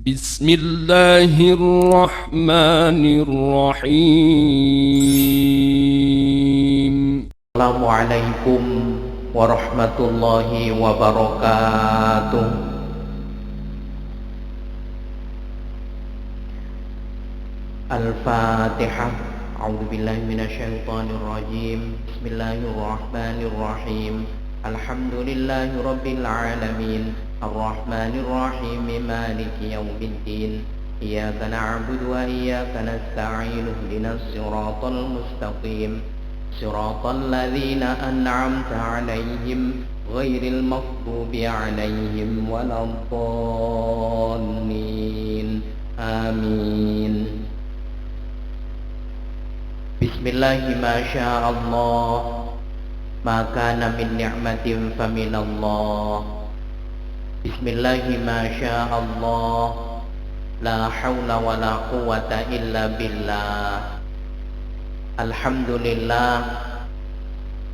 بسم الله الرحمن الرحيم. Assalamualaikum warahmatullahi wabarakatuh. Al-Fatihah. A'udzubillahi minasyaitonir rajim. Bismillahirrahmanirrahim. Alhamdulillahi rabbil alamin. Ar-Rahmanir Rahim. Maliki yaumiddin. Iyyaka na'budu wa iyyaka nasta'in. Ihdinas siratal mustaqim. Siratal ladzina an'amta 'alaihim ghairil maghdubi 'alaihim waladdallin. Amin. Bismillahi ma sya'allah. Ma kana min ni'matin faminallah. Bismillahi ma sya'allah. La haula wa la quwwata illa billah. Alhamdulillah.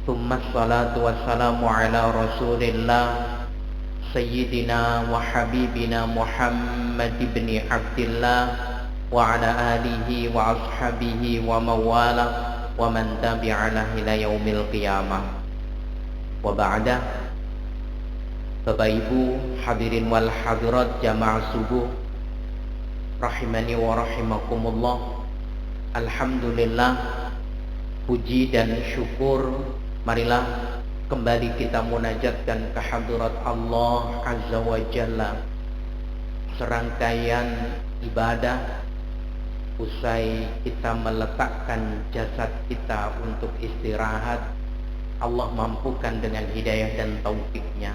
Tsumma salatu wassalamu ala rasulillah Sayyidina wa habibina Muhammad ibn Abdillah wa ala alihi wa ashabihi wa mawala wa man tabi'alah ila yaumil qiyamah. Wa ba'da. Bapak Ibu hadirin wal hadirat jamaah subuh rahimani wa rahimakumullah. Alhamdulillah, puji dan syukur marilah kembali kita munajatkan ke hadirat Allah Azza wa Jalla. Serangkaian ibadah usai kita meletakkan jasad kita untuk istirahat, Allah mampukan dengan hidayah dan taufiknya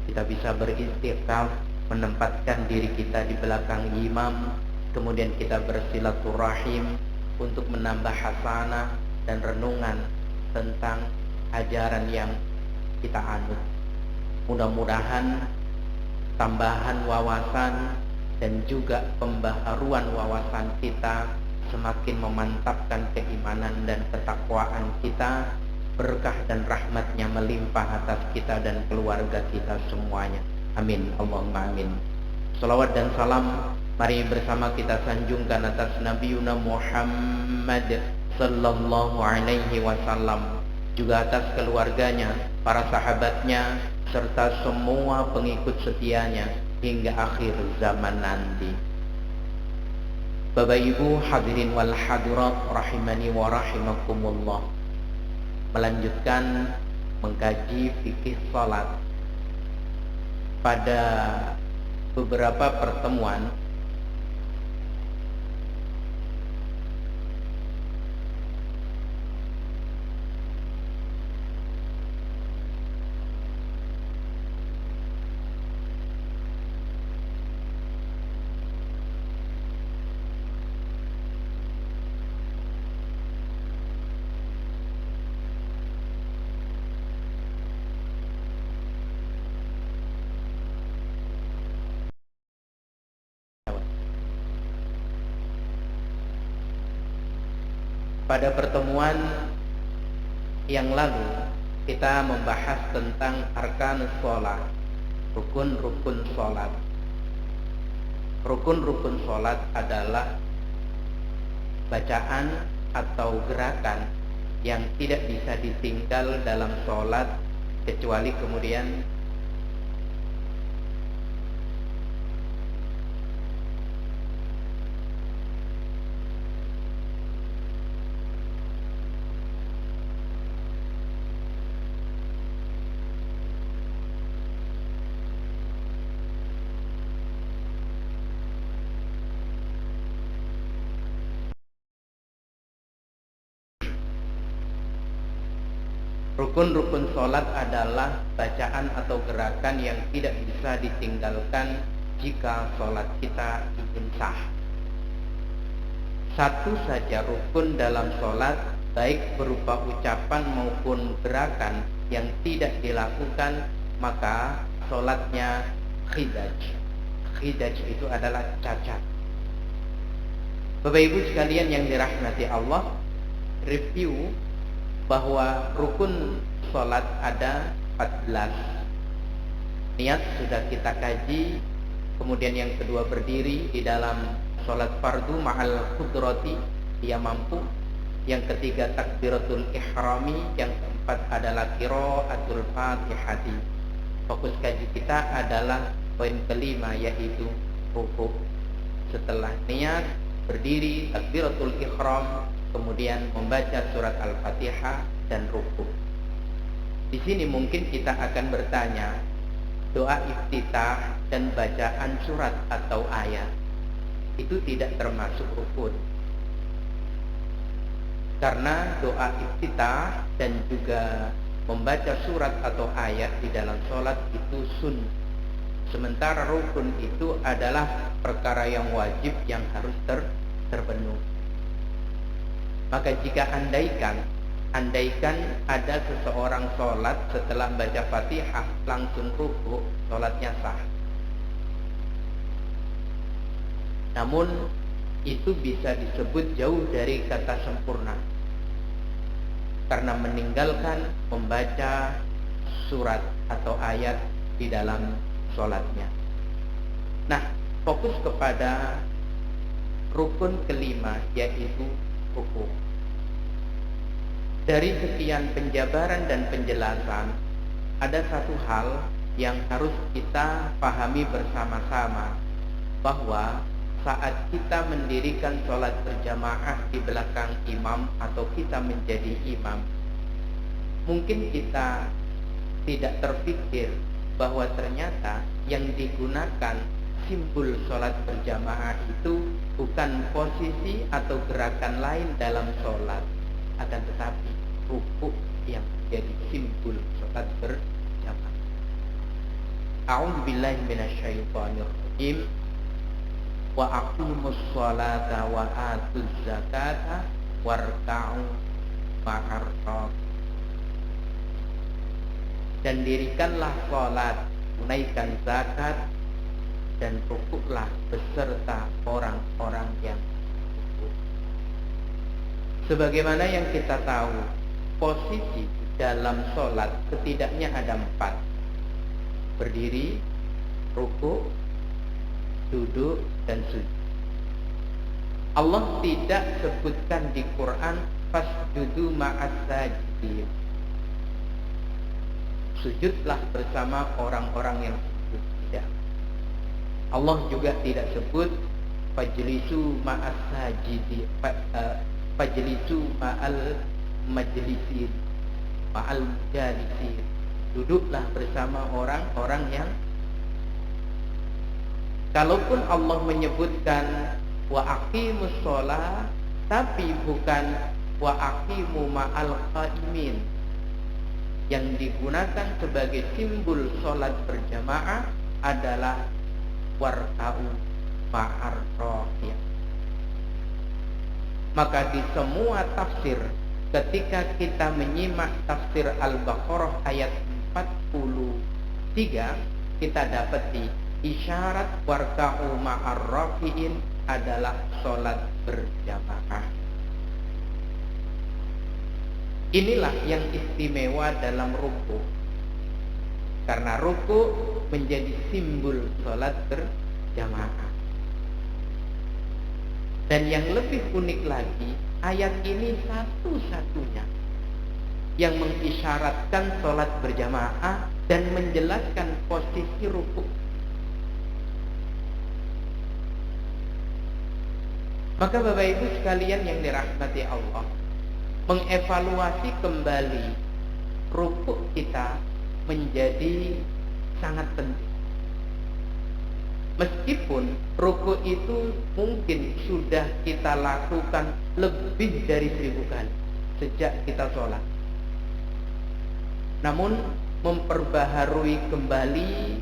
kita bisa beristikaf, menempatkan diri kita di belakang imam, kemudian kita bersilaturahim untuk menambah hasanah dan renungan tentang ajaran yang kita anut. Mudah-mudahan tambahan wawasan dan juga pembaharuan wawasan kita semakin memantapkan keimanan dan ketakwaan kita, berkah dan rahmatnya melimpah atas kita dan keluarga kita semuanya. Amin, Allahumma amin. Salawat dan salam mari bersama kita sanjungkan atas Nabiuna Muhammad sallallahu alaihi wasallam, juga atas keluarganya, para sahabatnya, serta semua pengikut setianya hingga akhir zaman nanti. Bapak Ibu hadirin wal hadirat rahimani wa rahimakumullah. Melanjutkan mengkaji fikih salat. Pada beberapa pertemuan yang lalu kita membahas tentang arkanus sholat, rukun-rukun sholat. Rukun-rukun sholat adalah bacaan atau gerakan yang tidak bisa ditinggal dalam sholat kecuali kemudian rukun-rukun sholat adalah bacaan atau gerakan yang tidak bisa ditinggalkan jika sholat kita ingin sah. Satu saja rukun dalam sholat, baik berupa ucapan maupun gerakan yang tidak dilakukan, maka sholatnya khidaj. Khidaj itu adalah cacat. Bapak Ibu sekalian yang dirahmati Allah, review bahwa rukun sholat ada 14. Niat sudah kita kaji Kemudian yang kedua berdiri di dalam sholat fardu ma'al qudrati, dia mampu. Yang ketiga takbiratul ihrami. Yang keempat adalah qiraatul fatihati. Fokus kaji kita adalah poin kelima, yaitu rukuk. Setelah niat, berdiri, takbiratul ihram, kemudian membaca surat al-fatihah dan rukuk. Di sini mungkin kita akan bertanya, doa iftitah dan bacaan surat atau ayat itu tidak termasuk rukun. Karena doa iftitah dan juga membaca surat atau ayat di dalam sholat itu sunnah. Sementara rukun itu adalah perkara yang wajib yang harus terpenuhi. Maka jika andaikan ada seseorang sholat setelah baca Fatihah langsung rukuk, sholatnya sah. Namun itu bisa disebut jauh dari kata sempurna, karena meninggalkan membaca surat atau ayat di dalam sholatnya. Nah, fokus kepada rukun kelima, yaitu rukuk. Dari sekian penjabaran dan penjelasan, ada satu hal yang harus kita pahami bersama-sama, bahwa saat kita mendirikan sholat berjamaah di belakang imam atau kita menjadi imam, mungkin kita tidak terpikir bahwa ternyata yang digunakan simbol sholat berjamaah itu bukan posisi atau gerakan lain dalam sholat, akan tetapi rukuk yang menjadi simbol sholat berjamaah. A'udzubillahi minasyaitonir rajim. Wa aqimus sholata wa atuz zakata warka'u ma'ar raki'in. Dan dirikanlah sholat, tunaikan zakat, dan rukuklah beserta orang-orang yang rukuk. Sebagaimana yang kita tahu, posisi dalam sholat setidaknya ada 4: berdiri, rukuk, duduk, dan sujud. Allah tidak sebutkan di Quran fasjudu ma'as sajidin, sujudlah bersama orang-orang yang sujud. Tidak. Allah juga tidak sebut fajlisu ma'as sajidin, fajlisu ma'al majlisin, ma'al mujalisin, duduklah bersama orang-orang yang. Kalaupun Allah menyebutkan wa aqimus sholat, tapi bukan wa aqimu ma'al qaimin. Yang digunakan sebagai simbol sholat berjamaah adalah warka'u ma'ar raki'in. Maka di semua tafsir, ketika kita menyimak tafsir Al-Baqarah ayat 43, kita dapati isyarat warka'u ma'ar raki'in adalah sholat berjamaah. Inilah yang istimewa dalam rukuk, karena rukuk menjadi simbol sholat berjamaah. Dan yang lebih unik lagi, ayat ini satu-satunya yang mengisyaratkan sholat berjamaah dan menjelaskan posisi rukuk. Maka Bapak Ibu sekalian yang dirahmati Allah, mengevaluasi kembali rukuk kita menjadi sangat penting. Meskipun rukuk itu mungkin sudah kita lakukan lebih dari 1000 kali sejak kita sholat, namun memperbaharui kembali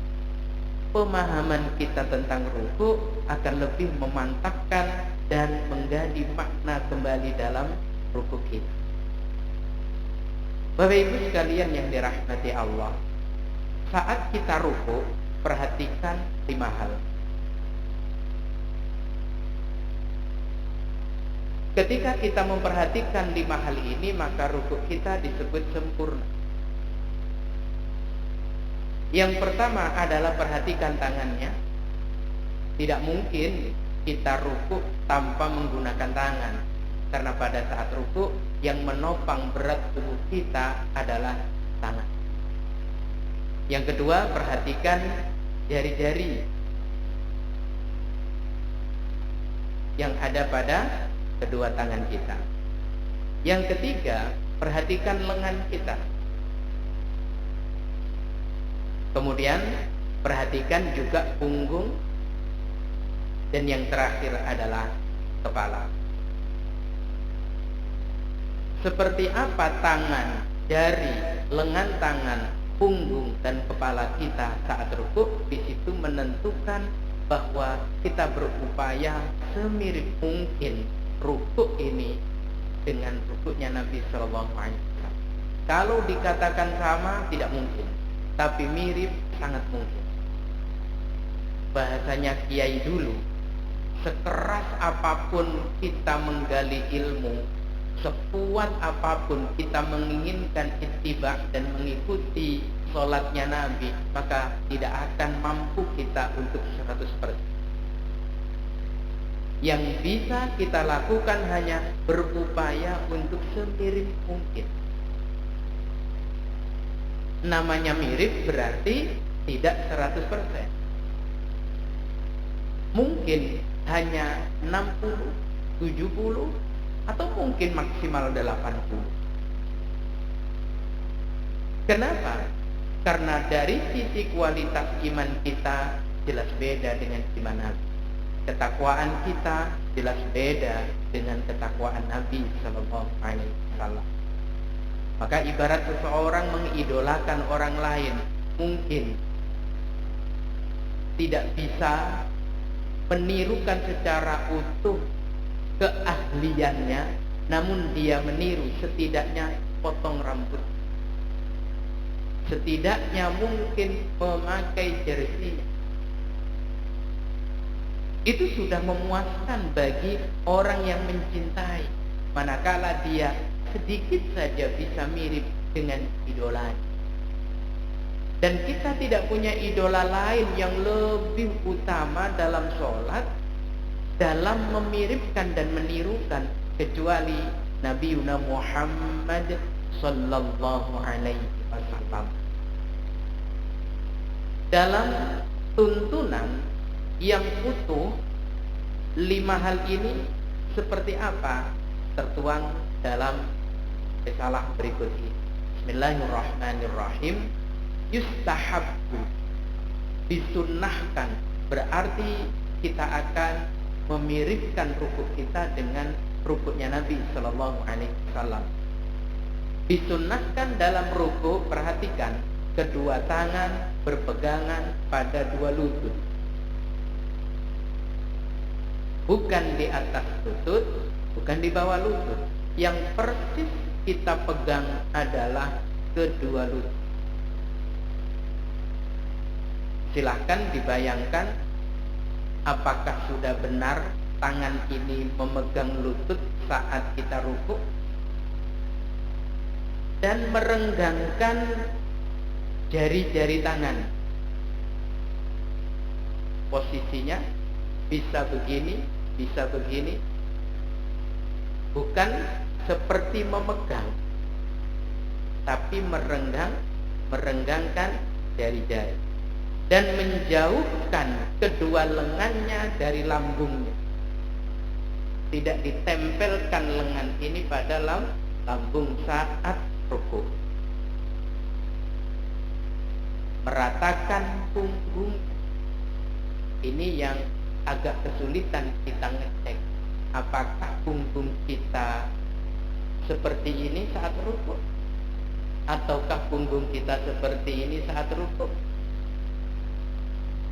pemahaman kita tentang rukuk akan lebih memantapkan dan menggali makna kembali dalam rukuk kita. Bapak Ibu sekalian yang dirahmati Allah, saat kita rukuk, perhatikan 5 hal. Ketika kita memperhatikan 5 hal ini, maka rukuk kita disebut sempurna. Yang pertama adalah perhatikan tangannya. Tidak mungkin kita rukuk tanpa menggunakan tangan, karena pada saat rukuk yang menopang berat tubuh kita adalah tangan. Yang kedua, perhatikan jari-jari yang ada pada kedua tangan kita. Yang ketiga, perhatikan lengan kita. Kemudian perhatikan juga punggung. Dan yang terakhir adalah kepala. Seperti apa tangan, jari, lengan tangan, punggung, dan kepala kita saat rukuk, di situ menentukan bahwa kita berupaya semirip mungkin rukuk ini dengan rukuknya Nabi Shallallahu Alaihi Wasallam. Kalau dikatakan sama, tidak mungkin, tapi mirip sangat mungkin. Bahasanya kiai dulu, sekeras apapun kita menggali ilmu, sekuat apapun kita menginginkan ittiba dan mengikuti sholatnya Nabi, maka tidak akan mampu kita untuk 100%. Yang bisa kita lakukan hanya berupaya untuk semirip mungkin. Namanya mirip berarti tidak 100%. Mungkin hanya 60, 70, atau mungkin maksimal 80. Kenapa? Karena dari sisi kualitas iman kita jelas beda dengan iman Nabi. Ketakwaan kita jelas beda dengan ketakwaan Nabi Sallallahu Alaihi Wasallam. Maka ibarat seseorang mengidolakan orang lain, mungkin tidak bisa menirukan secara utuh keahliannya, namun dia meniru setidaknya potong rambut, setidaknya mungkin memakai jersey. Itu sudah memuaskan bagi orang yang mencintai, manakala dia sedikit saja bisa mirip dengan idolanya. Dan kita tidak punya idola lain yang lebih utama dalam sholat, dalam memiripkan dan menirukan, kecuali Nabi Muhammad Sallallahu Alaihi Wasallam. Dalam tuntunan yang utuh, 5 hal ini seperti apa tertuang dalam risalah berikut ini. Bismillahirrahmanirrahim. Yustahabbu, disunnahkan, berarti kita akan memiripkan rukuk kita dengan rukuknya Nabi Sallallahu Alaihi Wasallam. Disunnahkan dalam rukuk, perhatikan, kedua tangan berpegangan pada dua lutut, bukan di atas lutut, bukan di bawah lutut. Yang persis kita pegang adalah kedua lutut. Silahkan dibayangkan, apakah sudah benar tangan ini memegang lutut saat kita rukuk dan merenggangkan jari-jari tangan. Posisinya bisa begini, bisa begini, bukan seperti memegang, tapi merenggangkan jari-jari dan menjauhkan kedua lengannya dari lambungnya. Tidak ditempelkan lengan ini pada lambung saat rukuk. Meratakan punggung. Ini yang agak kesulitan kita ngecek. Apakah punggung kita seperti ini saat rukuk? Ataukah punggung kita seperti ini saat rukuk?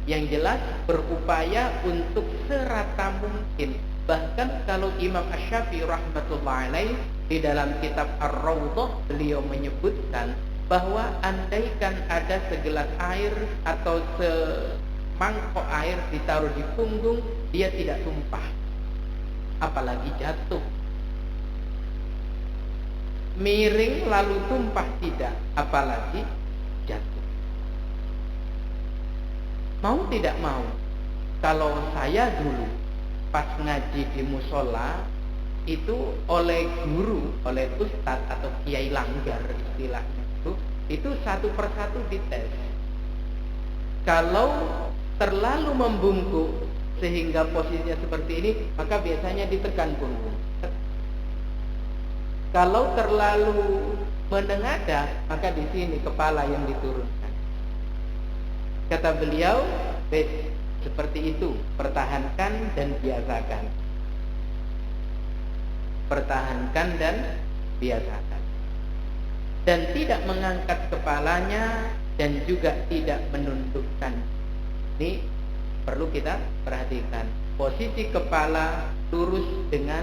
Yang jelas berupaya untuk serata mungkin. Bahkan kalau Imam Asy-Syafi'i rahmatullahi alaih di dalam kitab Ar-Raudhah, beliau menyebutkan bahwa andaikan ada segelas air atau semangkok air ditaruh di punggung, dia tidak tumpah, apalagi jatuh. Miring lalu tumpah tidak, apalagi jatuh. Mau tidak mau, kalau saya dulu pas ngaji di musola itu oleh guru, oleh ustadz atau kiai langgar istilahnya itu satu persatu dites. Kalau terlalu membungkuk sehingga posisinya seperti ini, maka biasanya ditekan punggung. Kalau terlalu menengadah, maka di sini kepala yang diturunkan. Kata beliau, seperti itu, pertahankan dan biasakan. Pertahankan dan biasakan. Dan tidak mengangkat kepalanya dan juga tidak menundukkan. Ini perlu kita perhatikan. Posisi kepala lurus dengan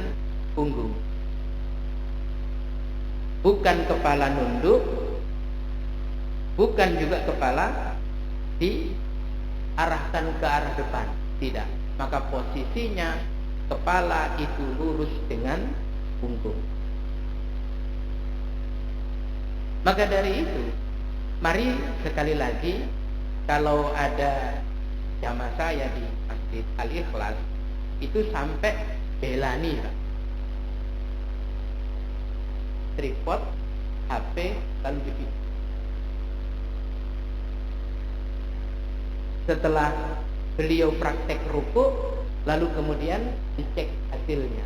punggung. Bukan kepala nunduk, bukan juga kepala diarahkan ke arah depan. Tidak. Maka posisinya kepala itu lurus dengan punggung. Maka dari itu, mari sekali lagi, kalau ada jamaah saya di Masjid Al-Ikhlas itu sampai belani, Pak. Tripod, HP, lalu dipilih. Setelah beliau praktek ruku, lalu kemudian dicek hasilnya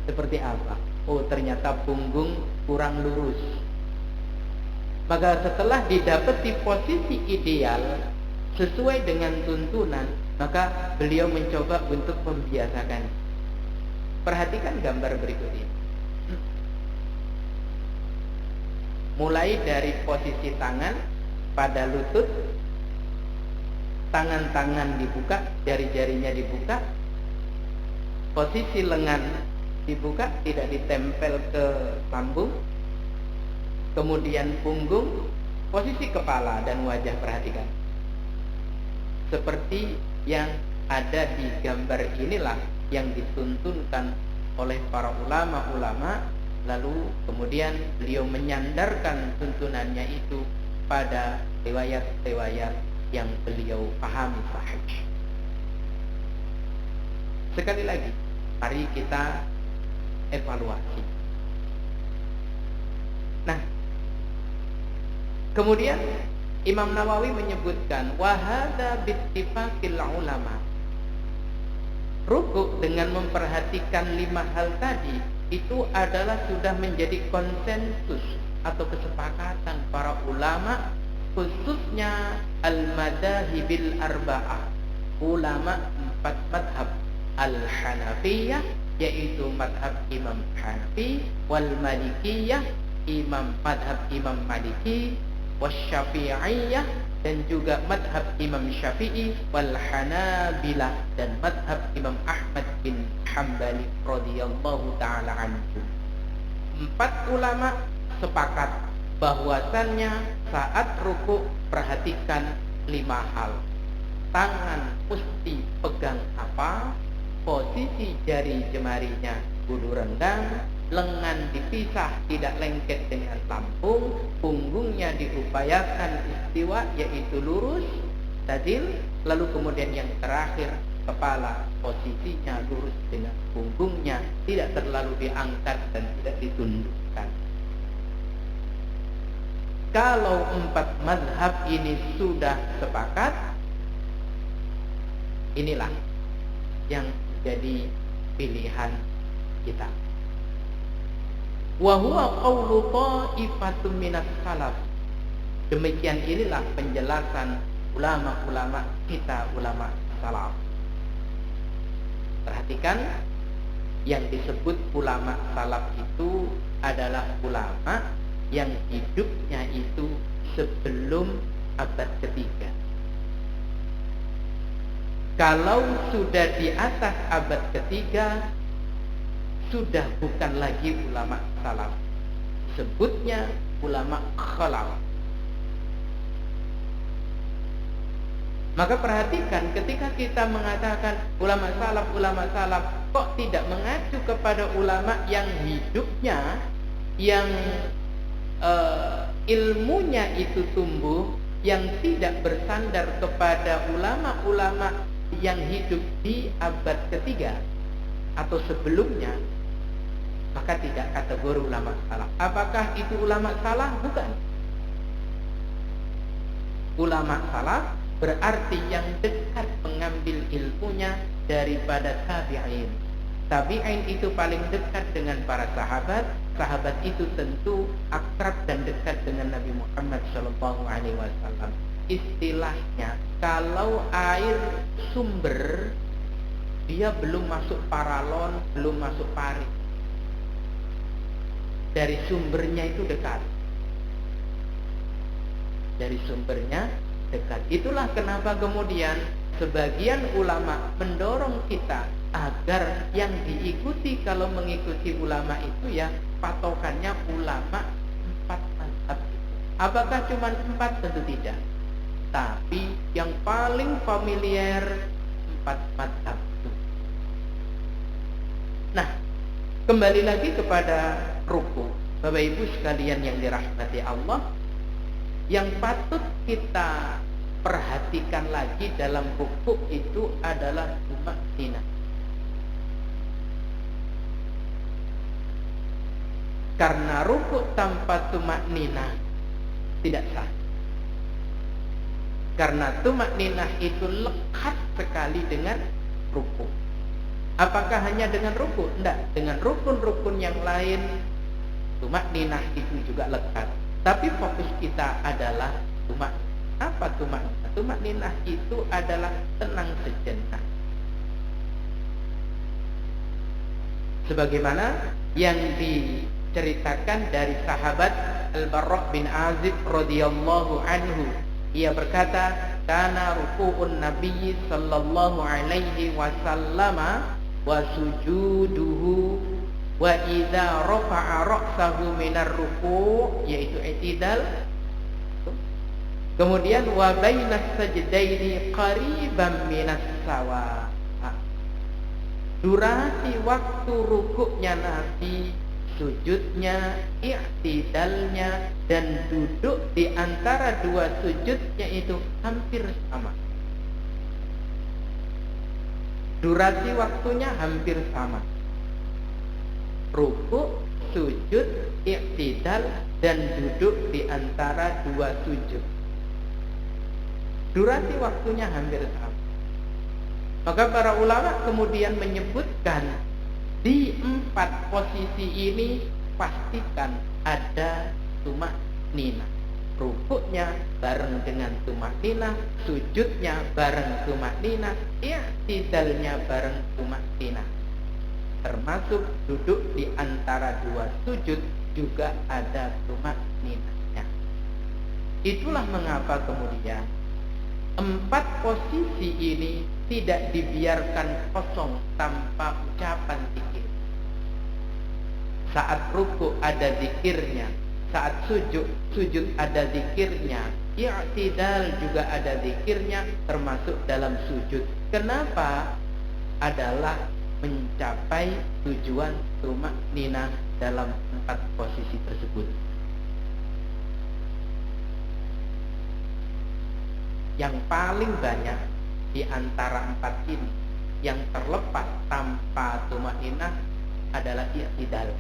seperti apa. Oh, ternyata punggung kurang lurus. Maka setelah didapati posisi ideal sesuai dengan tuntunan, maka beliau mencoba untuk membiasakan. Perhatikan gambar berikut ini. Mulai dari posisi tangan pada lutut, tangan-tangan dibuka, jari-jarinya dibuka, posisi lengan dibuka, tidak ditempel ke lambung, kemudian punggung, posisi kepala dan wajah, perhatikan. Seperti yang ada di gambar inilah yang dituntunkan oleh para ulama-ulama. Lalu kemudian beliau menyandarkan tuntunannya itu pada riwayat-riwayat yang beliau pahami sahih. Sekali lagi, mari kita evaluasi. Nah, kemudian Imam Nawawi menyebutkan wahada bittifaqil ulama. Rukuk dengan memperhatikan 5 hal tadi itu adalah sudah menjadi konsensus atau kesepakatan para ulama, khususnya al-madhahibil arba'ah, ulama 4 madhab, al-Hanafiyah yaitu madhab Imam Hanafi, wal Malikiyah madhab Imam Maliki, wasyafi'iyah dan juga madhab Imam Syafi'i, wal Hanabilah dan madhab Imam Ahmad bin Hambali radhiyallahu ta'ala anhu. 4 ulama sepakat bahwasannya saat rukuk perhatikan 5 hal. Tangan mesti pegang apa, posisi jari jemarinya kudu renggang, lengan dipisah tidak lengket dengan lambung, punggungnya diupayakan istiwa yaitu lurus, tadil, lalu kemudian yang terakhir kepala posisinya lurus dengan punggungnya, tidak terlalu diangkat dan tidak ditundukkan. Kalau 4 mazhab ini sudah sepakat, inilah yang jadi pilihan kita. Wa huwa qawlu ta'ifatun minas salaf. Demikian inilah penjelasan ulama-ulama kita, ulama salaf. Perhatikan, yang disebut ulama salaf itu adalah ulama yang hidupnya itu sebelum abad ketiga. Kalau sudah di atas abad ketiga, sudah bukan lagi ulama salaf, sebutnya ulama khalaf. Maka perhatikan, ketika kita mengatakan ulama salaf, kok tidak mengacu kepada ulama yang hidupnya, yang ilmunya itu tumbuh, yang tidak bersandar kepada ulama-ulama yang hidup di abad ketiga atau sebelumnya, maka tidak kategori ulama salaf. Apakah itu ulama salaf? Bukan. Ulama salaf berarti yang dekat mengambil ilmunya daripada tabi'in. Tabi'in itu paling dekat dengan para sahabat. Sahabat itu tentu akrab dan dekat dengan Nabi Muhammad SAW. Istilahnya, kalau air sumber dia belum masuk paralon, belum masuk parit, dari sumbernya itu dekat. Dari sumbernya dekat. Itulah kenapa kemudian sebagian ulama mendorong kita agar yang diikuti kalau mengikuti ulama itu ya patokannya ulama 4 mazhab. Apakah cuma 4? Tentu tidak. Tapi yang paling familiar 4 mazhab itu. Nah, kembali lagi kepada ruku. Bapak Ibu sekalian yang dirahmati Allah, yang patut kita perhatikan lagi dalam ruku itu adalah tumaninah. Karena ruku tanpa tumaninah tidak sah. Karena tumaninah itu lekat sekali dengan ruku. Apakah hanya dengan ruku? Tidak, dengan rukun-rukun yang lain tumaninah itu juga lekat. Tapi fokus kita adalah tumaninah. Apa tumaninah? Tumaninah itu adalah tenang sejenak. Sebagaimana yang diceritakan dari sahabat Al-Barra bin Azib radhiyallahu anhu, ia berkata, "Kana ruku'un Nabi sallallahu alaihi wasallam wa sujuduhu wa idza rafa'a ra'sahu minar ruku'," yaitu i'tidal. Kemudian wa bainas sajdaini qariban minas sawa. Durasi waktu rukuknya Nabi, sujudnya, i'tidalnya, dan duduk di antara dua sujudnya itu hampir sama. Durasi waktunya hampir sama. Rukuk, sujud, i'tidal, dan duduk di antara dua sujud. Durasi waktunya hampir sama. Maka para ulama kemudian menyebutkan di 4 posisi ini pastikan ada tumaninah. Rukuknya bareng dengan tumaninah, sujudnya bareng tumaninah, i'tidalnya bareng tumaninah. Termasuk duduk di antara dua sujud juga ada tumaninahnya. Itulah mengapa kemudian 4 posisi ini tidak dibiarkan kosong tanpa ucapan zikir. Saat ruku ada zikirnya, saat sujud ada zikirnya, i'tidal juga ada zikirnya, termasuk dalam sujud. Kenapa? Adalah mencapai tujuan tumaninah dalam 4 posisi tersebut. Yang paling banyak di antara 4 ini yang terlepas tanpa tumaninah adalah i'tidal.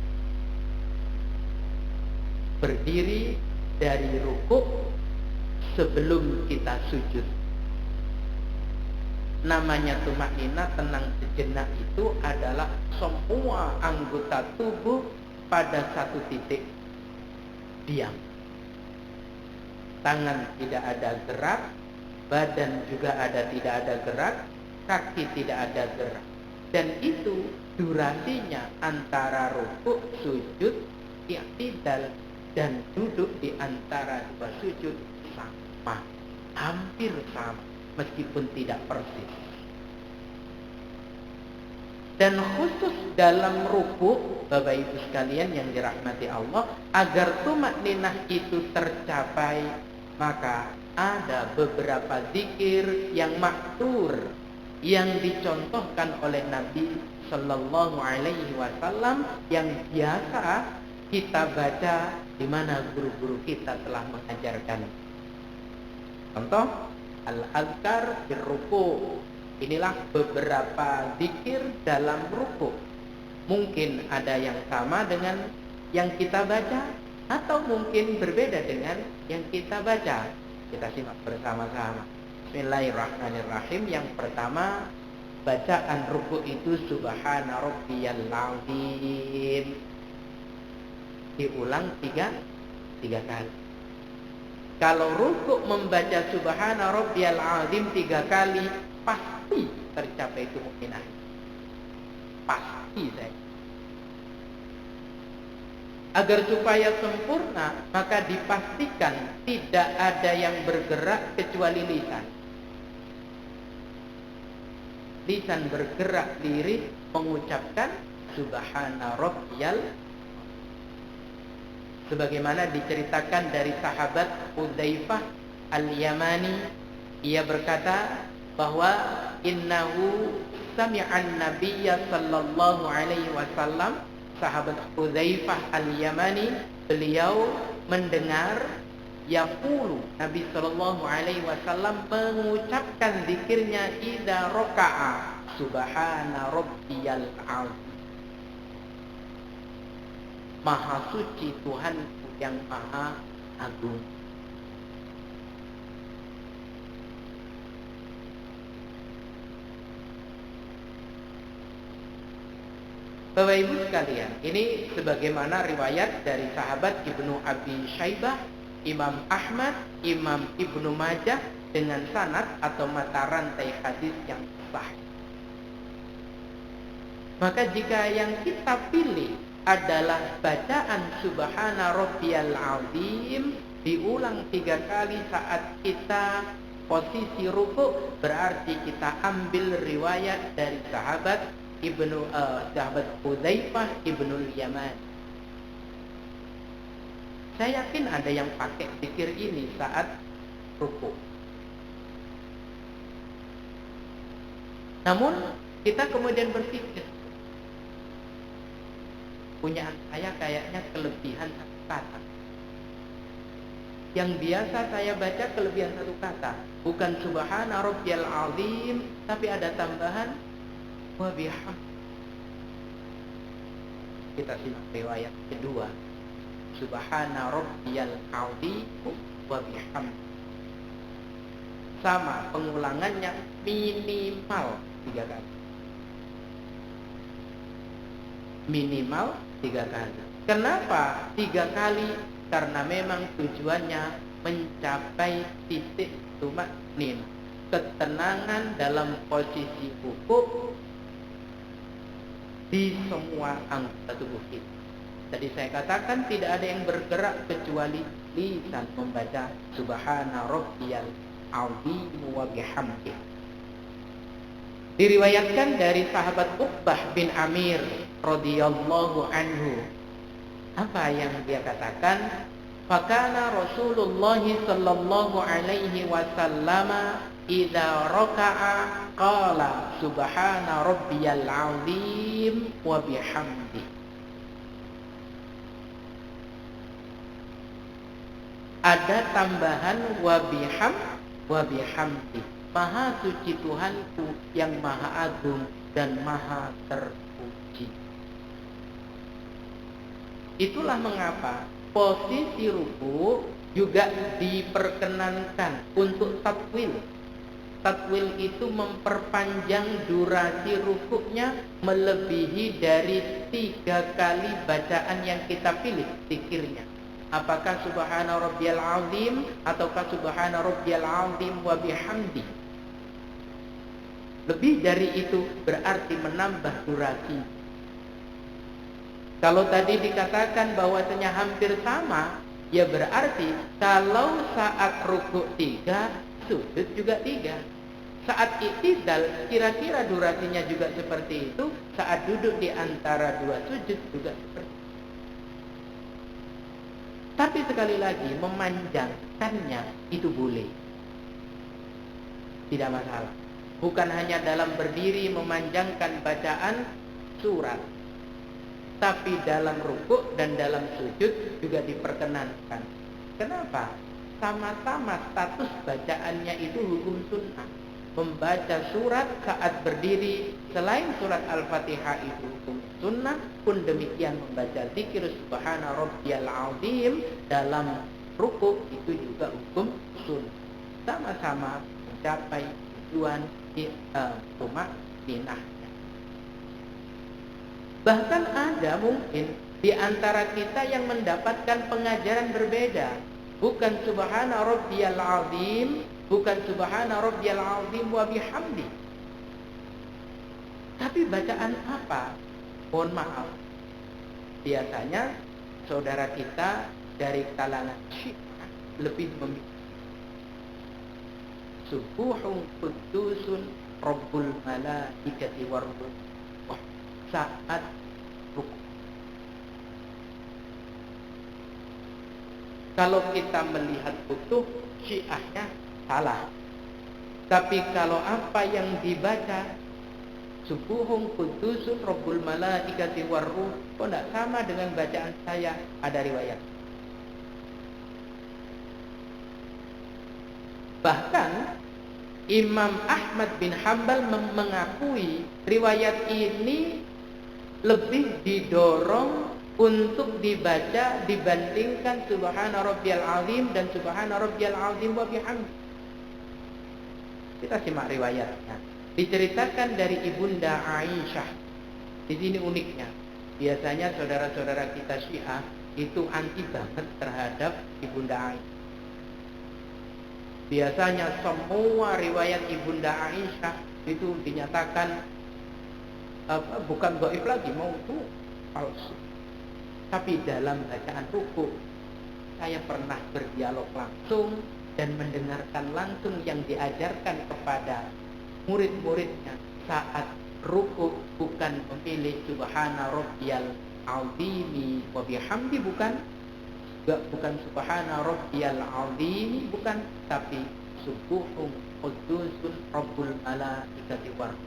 Berdiri dari rukuk sebelum kita sujud. Namanya tumaninah, tenang sejenak, itu adalah semua anggota tubuh pada satu titik diam. Tangan tidak ada gerak, badan juga tidak ada gerak, kaki tidak ada gerak. Dan itu durasinya antara rukuk, sujud, i'tidal, dan duduk di antara dua sujud sama, hampir sama, meskipun tidak persis. Dan khusus dalam rukuk, Bapak Ibu sekalian yang dirahmati Allah, agar tumaninah itu tercapai, maka ada beberapa zikir yang maktur yang dicontohkan oleh Nabi Sallallahu Alaihi Wasallam yang biasa kita baca di mana guru-guru kita telah mengajarkan. Contoh, al-azkar birruku, Inilah beberapa zikir dalam rukuk. Mungkin ada yang sama dengan yang kita baca, atau mungkin berbeda dengan yang kita baca. Kita simak bersama-sama. Bismillahirrahmanirrahim. Yang pertama, bacaan rukuk itu Subhana Rabbiyal Azim. Diulang tiga kali. Kalau rukuk membaca Subhana Rabbiyal Azim 3 kali, pasti tercapai itu mukminah. Pasti saya. Agar supaya sempurna, maka dipastikan tidak ada yang bergerak kecuali lisan. Lisan bergerak lirik mengucapkan Subhana Rabbiyal, sebagaimana diceritakan dari sahabat Hudzaifah Al-Yamani. Ia berkata bahwa innahu sami'an nabiyya sallallahu alaihi wasallam. Sahabat Hudzaifah Al-Yamani, beliau mendengar yaqulu, Nabi sallallahu alaihi wasallam mengucapkan zikirnya idza raka'a Subhana Rabbiyal Azim. Maha suci Tuhanku yang maha agung. Bapak Ibu sekalian, ini sebagaimana riwayat dari sahabat Ibnu Abi Syaibah, Imam Ahmad, Imam Ibnu Majah dengan sanad atau mata rantai hadis yang sah. Maka jika yang kita pilih adalah bacaan Subhana Rabbiyal Azim diulang 3 kali saat kita posisi rukuk, berarti kita ambil riwayat dari sahabat Hudzaifah Ibnul Yaman. Saya yakin ada yang pakai zikir ini saat rukuk. Namun kita kemudian berpikir, punya saya kayaknya kelebihan satu kata. Yang biasa saya baca kelebihan satu kata, bukan Subhana Rabbiyal Azim, tapi ada tambahan wa bihamd. Kita simak riwayat kedua. Subhana Rabbiyal Azim wa bihamd. Sama, pengulangannya minimal 3 kali. Minimal 3 kali. Kenapa 3 kali? Karena memang tujuannya mencapai titik tumaknin, ketenangan dalam posisi rukuk di semua anggota tubuh kita. Jadi saya katakan tidak ada yang bergerak kecuali lisan membaca Subhana Rabbiyal Azim wa bihamdih. Diriwayatkan dari sahabat Uqbah bin Amir radhiyallahu anhu, apa yang dia katakan? Fakana Rasulullah sallallahu alaihi wasallam idza raka'a qala Subhana Rabbiyal Azim wa bihamdi. Ada tambahan wa bihamdi. Maha suci Tuhanku yang maha agung dan maha terpuji. Itulah mengapa posisi ruku juga diperkenankan untuk tatwil. Tatwil itu memperpanjang durasi rukuknya melebihi dari 3 kali bacaan yang kita pilih zikirnya. Apakah Subhana Rabbiyal Azim ataukah Subhana Rabbiyal Azim wa bihamdi. Lebih dari itu berarti menambah durasi. Kalau tadi dikatakan bahwasanya hampir sama, ya berarti kalau saat rukuk 3, sujud juga 3. Saat i'tidal kira-kira durasinya juga seperti itu, saat duduk di antara 2 sujud juga seperti itu. Tapi sekali lagi memanjangkannya itu boleh. Tidak masalah. Bukan hanya dalam berdiri memanjangkan bacaan surat, tapi dalam rukuk dan dalam sujud juga diperkenankan. Kenapa? Sama-sama status bacaannya itu hukum sunnah. membaca surat saat berdiri selain surat Al-Fatihah itu hukum sunnah, pun demikian membaca zikir subhana rabbiyal azim dalam ruku itu juga hukum sunnah. Sama-sama mencapai tujuan tumakninah. Bahkan ada mungkin di antara kita yang mendapatkan pengajaran berbeda. Bukan subhana rabbiyal azim, bukan subhana rabbiyal azim wa bihamdi. Tapi bacaan apa? Mohon maaf. Biasanya saudara kita dari kalangan Syiah lebih memilih subuhun qudusun rabbul malaikati waruh saat ruku. Kalau kita melihat utuh, Syiahnya salah. Tapi kalau apa yang dibaca subuhun qudusun rabbul malaikati waruh kok tidak sama dengan bacaan saya, ada riwayat. Bahkan Imam Ahmad bin Hanbal mengakui riwayat ini lebih didorong untuk dibaca dibandingkan subhana rabbiyal azim dan subhana rabbiyal azim wa bihamdi. Kita simak riwayatnya. Diceritakan dari Ibunda Aisyah. Di sini uniknya. Biasanya saudara-saudara kita Syiah itu anti banget terhadap Ibunda Aisyah. Biasanya semua riwayat Ibunda Aisyah itu dinyatakan bukan dhaif lagi, mau itu palsu. Tapi dalam bacaan ruku saya pernah berdialog langsung dan mendengarkan langsung yang diajarkan kepada murid-muridnya saat ruku, bukan memilih subhana rabbiyal azimi wa bihamdi, bukan subhana rabbiyal azimi, bukan, tapi subuhun qudusun rabbul malaikati waruh.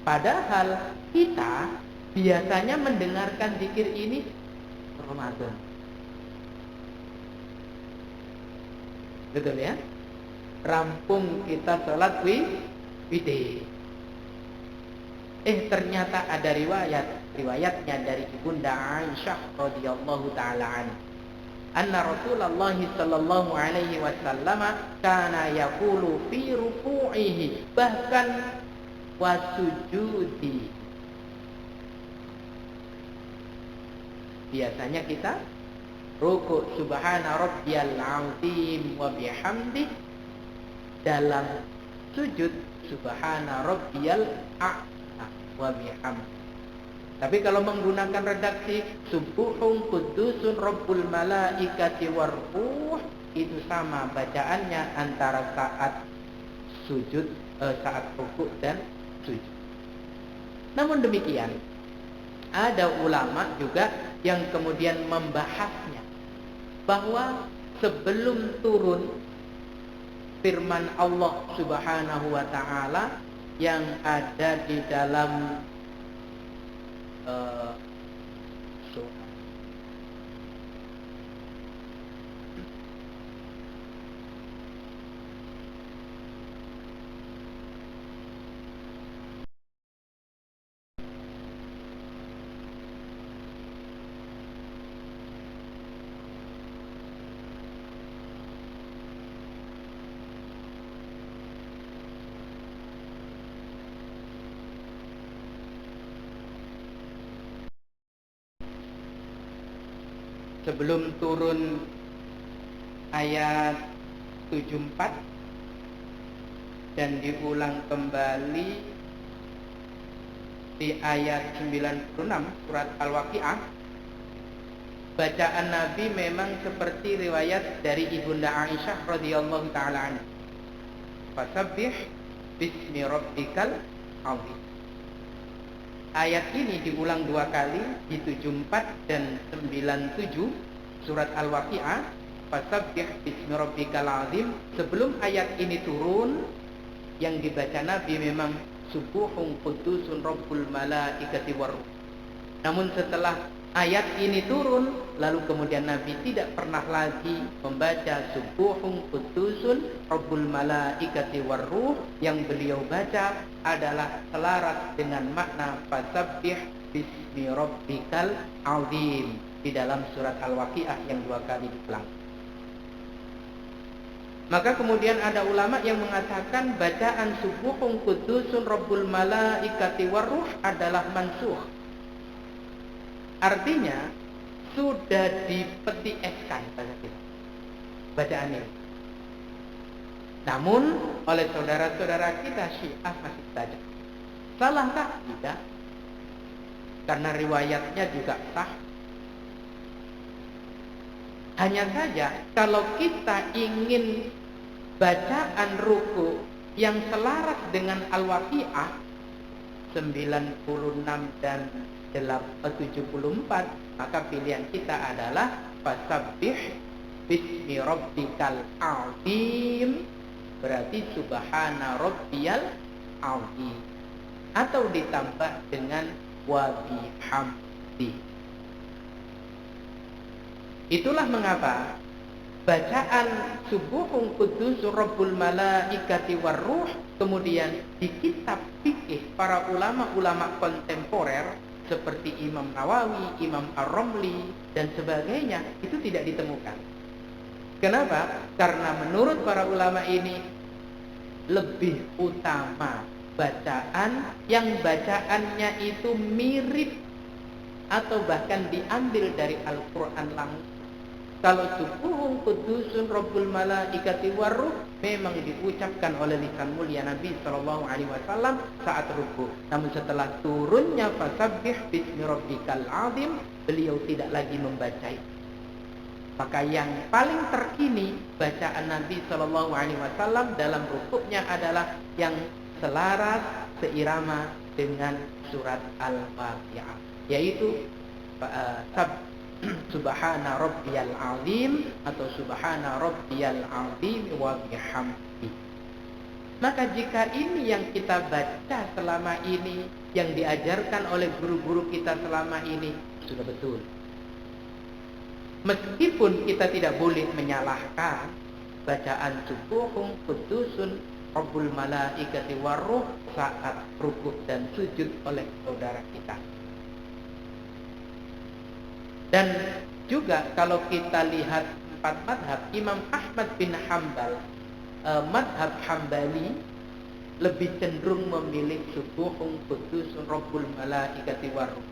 Padahal kita biasanya mendengarkan zikir ini Ramadan. Betul ya? Rampung kita sholat witir. Ternyata ada riwayatnya dari Ibunda Aisyah radhiyallahu taala anna Rasulullah sallallahu alaihi wasallam kana yaqulu fi ruku'ihi bahkan wasujudi. Biasanya kita ruku subhana rabbiyal azim wa bihamdi, dalam sujud subhana rabbiyal a'la wa bihamdi. Tapi kalau menggunakan redaksi subuhun qudusun rabbul malaikati waruh, itu sama bacaannya antara saat sujud, saat ruku dan sujud. Namun demikian, ada ulama juga yang kemudian membahasnya bahwa sebelum turun firman Allah Subhanahu wa taala yang ada di dalam sebelum turun ayat 74 dan diulang kembali di ayat 96 surat Al-Waqi'ah, bacaan Nabi memang seperti riwayat dari Ibunda Aisyah radhiyallahu taala anha. Fasabbih bismi rabbikal azim. Ayat ini diulang dua kali di 74 dan 97 surat Al-Waqi'ah. Fasabbih bismi rabbikal azim. Sebelum ayat ini turun, yang dibaca Nabi memang subuhun qudusun rabbul malaikati waruh. Namun setelah ayat ini turun, lalu kemudian Nabi tidak pernah lagi membaca subuhun qudusun rabbul malaikati warruh. Yang beliau baca adalah selaras dengan makna fasabbih bismi rabbikal azim di dalam surat Al-Waqiah yang 2 kali diulang. Maka kemudian ada ulama yang mengatakan bacaan subuhun qudusun rabbul malaikati warruh adalah mansukh. Artinya sudah dipeti eskan bacaan ini. Namun oleh saudara-saudara kita Syiah masih saja. Salahkah? Tidak. Karena riwayatnya juga sah. Hanya saja kalau kita ingin bacaan ruku yang selaras dengan Al-Waqiah 96 dan 74, maka pilihan kita adalah fasabbih bismi rabbikal azim, berarti subhana rabbiyal azim, atau ditambah dengan wa bihamdi. Itulah mengapa bacaan subuhun quddus rabbul malaikati warruh kemudian di kitab fikih para ulama-ulama kontemporer seperti Imam Nawawi, Imam Ar-Romli dan sebagainya itu tidak ditemukan. Kenapa? Karena menurut para ulama ini lebih utama bacaan yang bacaannya itu mirip atau bahkan diambil dari Al-Quran langsung. Kalau subuhun qudusun rabbul malaikati warruh memang diucapkan oleh lisan mulia Nabi SAW saat ruku. Namun setelah turunnya fasabbih bismi rabbikal azim, beliau tidak lagi membaca itu. Maka yang paling terkini bacaan Nabi SAW dalam rukuknya adalah yang selaras seirama dengan surat Al-Waqiah, yaitu subhana rabbiyal azim atau subhana rabbiyal azim wa bihamdi. Maka jika ini yang kita baca selama ini, yang diajarkan oleh guru-guru kita selama ini, sudah betul. Meskipun kita tidak boleh menyalahkan bacaan subuhun qudusun rabbul malaikati warruh saat rukuk dan sujud oleh saudara kita. Dan juga kalau kita lihat 4 madhab, Imam Ahmad bin Hanbal, madhab Hambali lebih cenderung memilih subuhun qudusun rabbul malaikati warruh.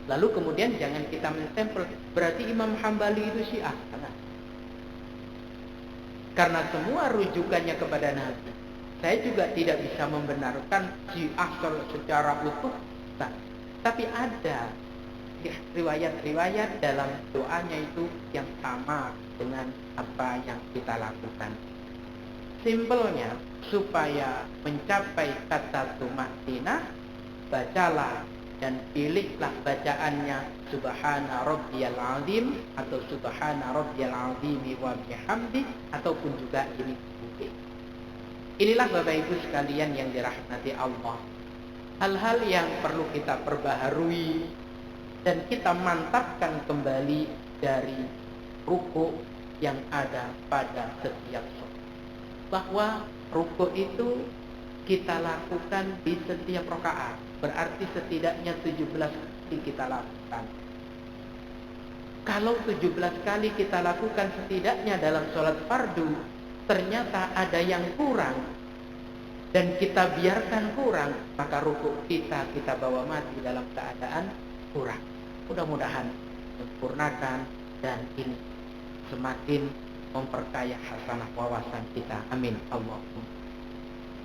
Lalu kemudian jangan kita menstempel berarti Imam Hambali itu Syiah. Karena semua rujukannya kepada Nabi. Saya juga tidak bisa membenarkan Syiah secara utuh. Nah, tapi ada riwayat-riwayat dalam doanya itu yang sama dengan apa yang kita lakukan. Simpelnya, supaya mencapai kata tumatinah, bacalah dan pilihlah bacaannya subhana rabbiyal azim atau subhana rabbiyal azim wa bihamdi, ataupun juga ini bukti. Inilah Bapak Ibu sekalian yang dirahmati Allah, hal-hal yang perlu kita perbaharui dan kita mantapkan kembali dari ruku yang ada pada setiap sholat. Bahwa ruku itu kita lakukan di setiap rakaat, berarti setidaknya 17 kali kita lakukan. Kalau 17 kali kita lakukan setidaknya dalam sholat fardu, ternyata ada yang kurang dan kita biarkan kurang, maka ruku kita bawa mati dalam keadaan kurang. Mudah-mudahan sempurnakan dan ini semakin memperkaya hasanah wawasan kita. Amin. Allahumma.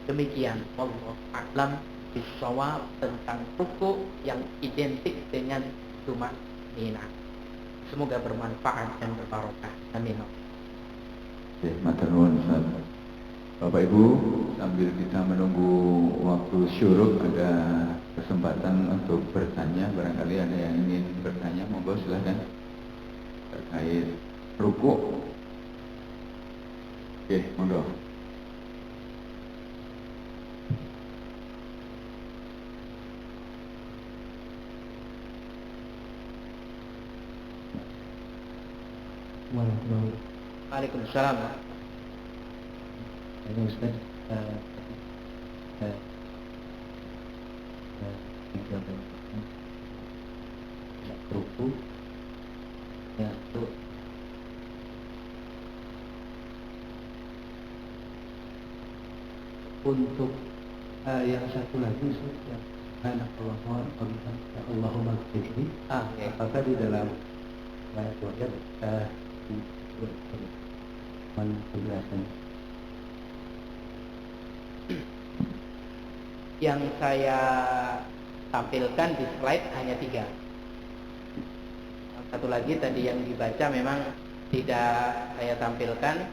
Demikian wallahu a'lam bishawab tentang ruku yang identik dengan tumaninah. Semoga bermanfaat dan berbarokah. Amin. Oke, matur nuwun Ustaz. Bapak Ibu, sambil kita menunggu waktu syuruk, ada kesempatan untuk bertanya. Barangkali ada yang ingin bertanya, monggo silahkan terkait ruku. Oke, monggo. warahmatullahi wabarakatuh. Waalaikumsalam. Ini Ustaz, ruku ya untuk yang satu lagi Ustaz, yang Allahumma ghfirli, Ya. apakah di dalam ayat wajib penjelasan? Yang saya tampilkan di slide hanya 3. Satu lagi tadi yang dibaca memang tidak saya tampilkan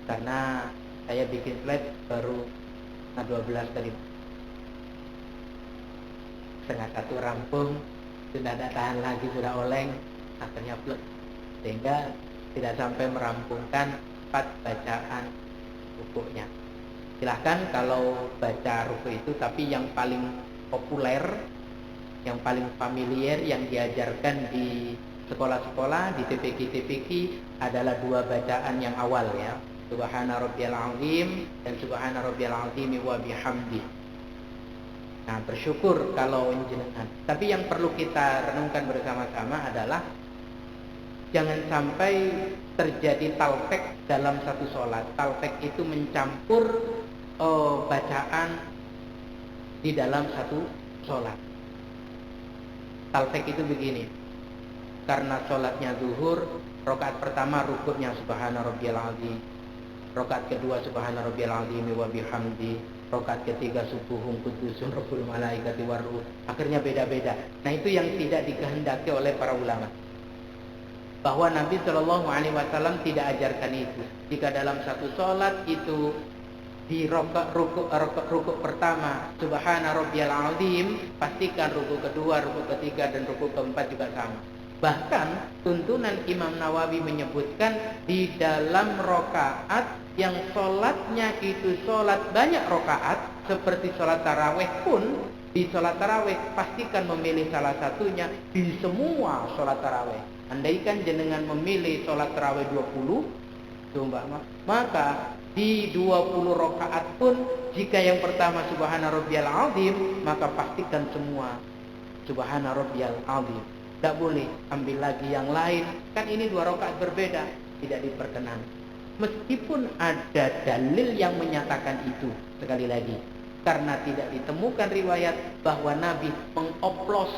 karena saya bikin slide baru 12 tadi. Setengah 1 rampung, sudah tidak tahan lagi, sudah oleng, akhirnya plek. Sehingga tidak sampai merampungkan 4 bacaan rukuknya. Silahkan kalau baca ruku itu, tapi yang paling populer, yang paling familiar, yang diajarkan di sekolah-sekolah, di TPQ adalah 2 bacaan yang awal ya. Subhana rabbiyal azim dan subhana rabbiyal azim wa bihamdi. Nah, bersyukur kalau jenengan. Tapi yang perlu kita renungkan bersama-sama adalah jangan sampai terjadi talfek dalam satu sholat. Talfek itu mencampur bacaan di dalam satu sholat. Talfek itu begini, karena sholatnya zuhur, rakaat pertama rukuknya subhana rabbiyal azim, rakaat kedua subhana rabbiyal azim wa bihamdi, rakaat ketiga subuhun qudusun rabbul malaikati waruh. Akhirnya beda-beda. Nah, itu yang tidak dikehendaki oleh para ulama, bahwa Nabi Shallallahu Alaihi Wasallam tidak ajarkan itu. Jika dalam satu sholat itu di rukuk pertama subhana rabbiyal azim, pastikan rukuk kedua, rukuk ketiga, dan rukuk keempat juga sama. Bahkan tuntunan Imam Nawawi menyebutkan di dalam rakaat yang sholatnya itu sholat banyak rakaat, seperti sholat taraweh pun, di sholat taraweh pastikan memilih salah satunya di semua sholat taraweh. Andaikan jenengan memilih sholat taraweh 20, maka di 20 rakaat pun, jika yang pertama subhana rabbiyal azim, maka pastikan semua subhana rabbiyal azim. Tidak boleh ambil lagi yang lain, kan ini 2 rakaat berbeda, tidak diperkenan. Meskipun ada dalil yang menyatakan itu, sekali lagi, karena tidak ditemukan riwayat bahwa Nabi mengoplos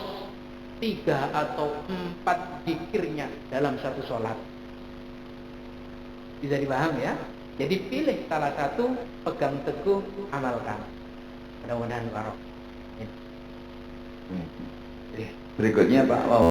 3 atau 4 zikirnya dalam satu sholat. Bisa dipaham ya? Jadi pilih salah satu, pegang teguh, amalkan. Mudah-mudahan barokah. Berikutnya Pak